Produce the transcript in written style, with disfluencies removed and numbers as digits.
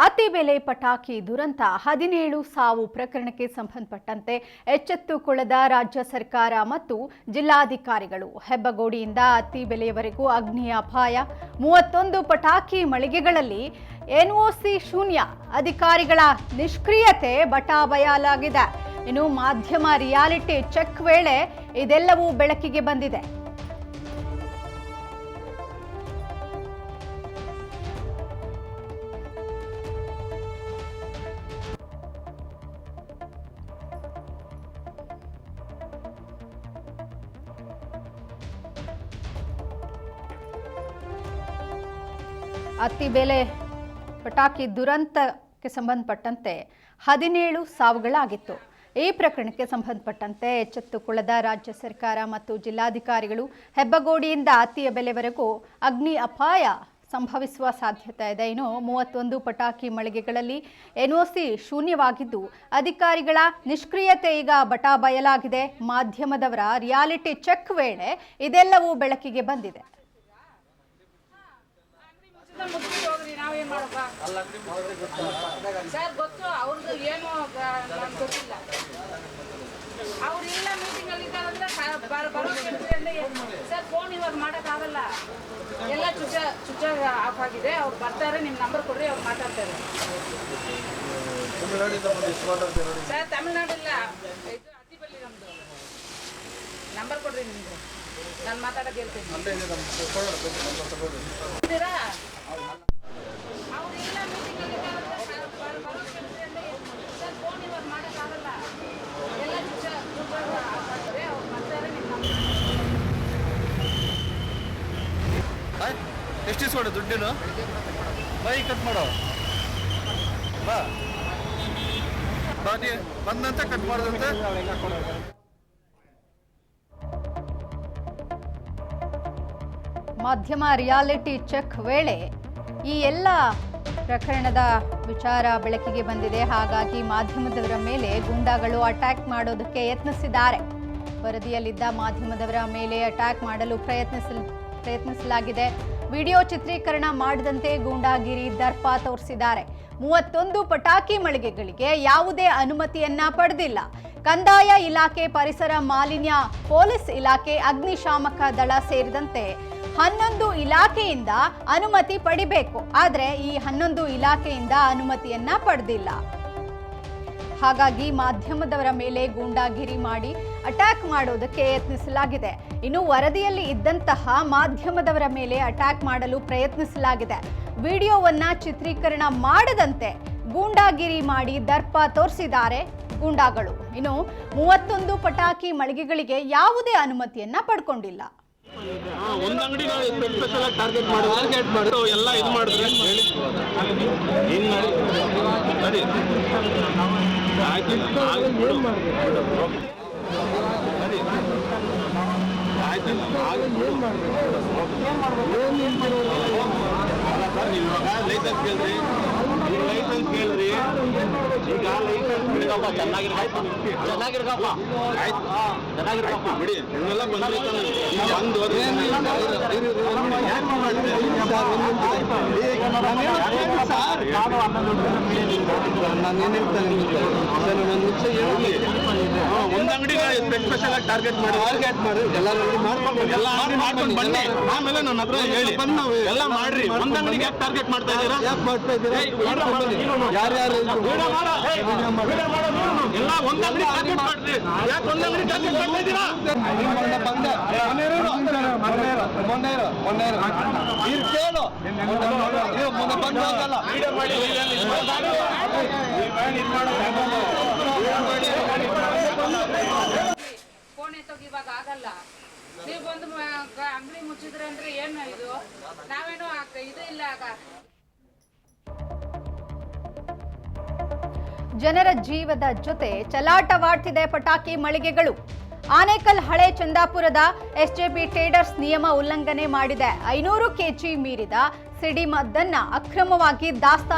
ಅತಿ ಬೆಲೆ ಪಟಾಕಿ ದುರಂತ 17 ಸಾವು ಪ್ರಕರಣಕ್ಕೆ ಸಂಬಂಧಪಟ್ಟಂತೆ ಎಚ್ಚೆತ್ತುಕೊಳ್ಳದ ರಾಜ್ಯ ಸರ್ಕಾರ ಮತ್ತು ಜಿಲ್ಲಾಧಿಕಾರಿಗಳು. ಹೆಬ್ಬಗೋಡಿಯಿಂದ ಅತಿ ಬೆಲೆಯವರೆಗೂ ಅಗ್ನಿ ಅಪಾಯ. 31 ಪಟಾಕಿ ಮಳಿಗೆಗಳಲ್ಲಿ ಎನ್ಒಸಿ ಶೂನ್ಯ. ಅಧಿಕಾರಿಗಳ ನಿಷ್ಕ್ರಿಯತೆ ಬಟಾಬಯಲಾಗಿದೆ. ಇನ್ನು ಮಾಧ್ಯಮ ರಿಯಾಲಿಟಿ ಚೆಕ್ ವೇಳೆ ಇದೆಲ್ಲವೂ ಬೆಳಕಿಗೆ ಬಂದಿದೆ. ಅತಿ ಬೆಲೆ ಪಟಾಕಿ ದುರಂತಕ್ಕೆ ಸಂಬಂಧಪಟ್ಟಂತೆ 17 ಸಾವುಗಳಾಗಿತ್ತು. ಈ ಪ್ರಕರಣಕ್ಕೆ ಸಂಬಂಧಪಟ್ಟಂತೆ ಎಚ್ಚೆತ್ತುಕೊಳ್ಳದ ರಾಜ್ಯ ಸರ್ಕಾರ ಮತ್ತು ಜಿಲ್ಲಾಧಿಕಾರಿಗಳು. ಹೆಬ್ಬಗೋಡಿಯಿಂದ ಅತಿ ಬೆಲೆವರೆಗೂ ಅಗ್ನಿ ಅಪಾಯ ಸಂಭವಿಸುವ ಸಾಧ್ಯತೆ ಇದೆ. ಇನ್ನು 31 ಪಟಾಕಿ ಮಳಿಗೆಗಳಲ್ಲಿ ಎನ್ಒಸಿ ಶೂನ್ಯವಾಗಿದ್ದು ಅಧಿಕಾರಿಗಳ ನಿಷ್ಕ್ರಿಯತೆ ಈಗ ಬಟಾಬಯಲಾಗಿದೆ. ಮಾಧ್ಯಮದವರ ರಿಯಾಲಿಟಿ ಚೆಕ್ ವೇಳೆ ಇದೆಲ್ಲವೂ ಬೆಳಕಿಗೆ ಬಂದಿದೆ. ಸರ್ ಗೊತ್ತು ಅವ್ರದ್ದು ಏನು ಗೊತ್ತಿಲ್ಲ. ಅವ್ರೆಲ್ಲ ಮೀಟಿಂಗ್ ಅಲ್ಲಿ ಇದ್ದಾರಂದ್ರೆ ಸರ್ ಫೋನ್ ಇವಾಗ ಮಾಡೋಕ್ಕಾಗಲ್ಲ. ಎಲ್ಲ ಚುಚ್ಚ ಆಫ್ ಆಗಿದೆ. ಅವ್ರು ಬರ್ತಾರೆ, ನಿಮ್ಮ ನಂಬರ್ ಕೊಡ್ರಿ, ಅವ್ರು ಮಾತಾಡ್ತಾರೆ. ಸರ್ ತಮಿಳ್ನಾಡಿಲ್ಲ, ಇದು ಅತಿಬಲ್ಲಿ ನಮ್ದು. ನಂಬರ್ ಕೊಡ್ರಿ ನಿಮ್ದು, ನಾನು ಮಾತಾಡೋದು ಹೇಳ್ತೀನಿ. ಎಷ್ಟು ಇಸ್ಕೊಡು ದುಡ್ಡೇನು ಬೈ ಕಟ್ ಮಾಡೋ ಬಾ ಬಾಟಿ ಬಂದಂತ ಕಟ್ ಮಾಡೋದಂತೆ. ಮಾಧ್ಯಮ ರಿಯಾಲಿಟಿ ಚೆಕ್ ವೇಳೆ ಈ ಎಲ್ಲ ಪ್ರಕರಣದ ವಿಚಾರ ಬೆಳಕಿಗೆ ಬಂದಿದೆ. ಹಾಗಾಗಿ ಮಾಧ್ಯಮದವರ ಮೇಲೆ ಗೂಂಡಾಗಳು ಅಟ್ಯಾಕ್ ಮಾಡೋದಕ್ಕೆ ಯತ್ನಿಸಿದ್ದಾರೆ. ವರದಿಯಲ್ಲಿದ್ದ ಮಾಧ್ಯಮದವರ ಮೇಲೆ ಅಟ್ಯಾಕ್ ಮಾಡಲು ಪ್ರಯತ್ನಿಸಲಾಗಿದೆ. ವಿಡಿಯೋ ಚಿತ್ರೀಕರಣ ಮಾಡದಂತೆ ಗೂಂಡಾಗಿರಿ ದರ್ಪ ತೋರಿಸಿದ್ದಾರೆ. 31 ಪಟಾಕಿ ಮಳಿಗೆಗಳಿಗೆ ಯಾವುದೇ ಅನುಮತಿಯನ್ನ ಪಡೆದಿಲ್ಲ. ಕಂದಾಯ ಇಲಾಖೆ, ಪರಿಸರ ಮಾಲಿನ್ಯ, ಪೊಲೀಸ್ ಇಲಾಖೆ, ಅಗ್ನಿಶಾಮಕ ದಳ ಸೇರಿದಂತೆ 11 ಇಲಾಖೆಯಿಂದ ಅನುಮತಿ ಪಡಿಬೇಕು. ಆದರೆ ಈ 11 ಇಲಾಖೆಯಿಂದ ಅನುಮತಿಯನ್ನ ಪಡೆದಿಲ್ಲ. ಹಾಗಾಗಿ ಮಾಧ್ಯಮದವರ ಮೇಲೆ ಗೂಂಡಾಗಿರಿ ಮಾಡಿ ಅಟ್ಯಾಕ್ ಮಾಡೋದಕ್ಕೆ ಯತ್ನಿಸಲಾಗಿದೆ. ಇನ್ನು ವರದಿಯಲ್ಲಿ ಇದ್ದಂತಹ ಮಾಧ್ಯಮದವರ ಮೇಲೆ ಅಟ್ಯಾಕ್ ಮಾಡಲು ಪ್ರಯತ್ನಿಸಲಾಗಿದೆ. ವಿಡಿಯೋವನ್ನ ಚಿತ್ರೀಕರಣ ಮಾಡದಂತೆ ಗೂಂಡಾಗಿರಿ ಮಾಡಿ ದರ್ಪ ತೋರಿಸಿದ್ದಾರೆ ಗೂಂಡಾಗಳು. ಇನ್ನು 31 ಪಟಾಕಿ ಮಳಿಗೆಗಳಿಗೆ ಯಾವುದೇ ಅನುಮತಿಯನ್ನ ಪಡ್ಕೊಂಡಿಲ್ಲ. ಒಂದು ಅಂಗಡಿ ಸ್ಪೆಷಲ್ ಟಾರ್ಗೆಟ್ ಮಾಡಿ ಎಲ್ಲ ಇದು ಮಾಡಿದ್ರೆ ಏನು ಮಾಡಿ ಲೈಸೆನ್ಸ್ ಕೇಳ್ರಿ, ಲೈಸೆನ್ಸ್ ಕೇಳ್ರಿ. ಈಗ ಲೈಸೆನ್ಸ್ ಚೆನ್ನಾಗಿರ್ಕಪ್ಪ ಆಯ್ತು ಬಿಡಿ. ಇವೆಲ್ಲ ಬಂದಿರ್ತಾನೆ ಒಂದು ಅಂಗಡಿ ಸ್ಪೆಷಲ್ ಆಗಿ ಟಾರ್ಗೆಟ್ ಮಾಡಿ ಎಲ್ಲ ಮಾಡ್ಕೊಂಡು ಬನ್ನಿ. ಆಮೇಲೆ ನನ್ನ ಹತ್ರ ಹೇಳಿ ಎಲ್ಲ ಮಾಡ್ರಿ. ಒಂದ್ ಅಂಗಡಿಗೆ ಯಾಕೆ ಟಾರ್ಗೆಟ್ ಮಾಡ್ತಾ ಇದ್ದೀರಾ? ಯಾರ್ಯಾರು ಎಲ್ಲ ಒಂದ್ ಅಂಗಡಿ ಟಾರ್ಗೆಟ್ ಮಾಡ್ರಿ. ಯಾಕೆ ಒಂದ್ ಅಂಗಡಿ ಟಾರ್ಗೆಟ್ ಮಾಡ್ತಾ ಇದ್ದೀರಾ? ಫೋನ್ ಎತ್ತೋಗಿ ಇವಾಗ ಆಗಲ್ಲ. ನೀವು ಬಂದು ಅಂಗಡಿ ಮುಚ್ಚಿದ್ರೆ ಅಂದ್ರೆ ಏನು ಇದು? ನಾವೇನೋ ಇದು ಇಲ್ಲ. ಜನರ ಜೀವದ ಜೊತೆ ಚಲಾಟವಾಡ್ತಿದೆ ಪಟಾಕಿ ಮಳಿಗೆಗಳು. ಆನೇಕಲ್ ಹಳೆ ಚಂದಾಪುರದ ಎಸ್ಜೆಬಿ ಟ್ರೇಡರ್ಸ್ ನಿಯಮ ಉಲ್ಲಂಘನೆ ಮಾಡಿದೆ. 500 ಕೆಜಿ ಮೀರಿದ ಸಿಡಿಮದ್ದನ್ನ ಅಕ್ರಮವಾಗಿ ದಾಸ್ತಾನು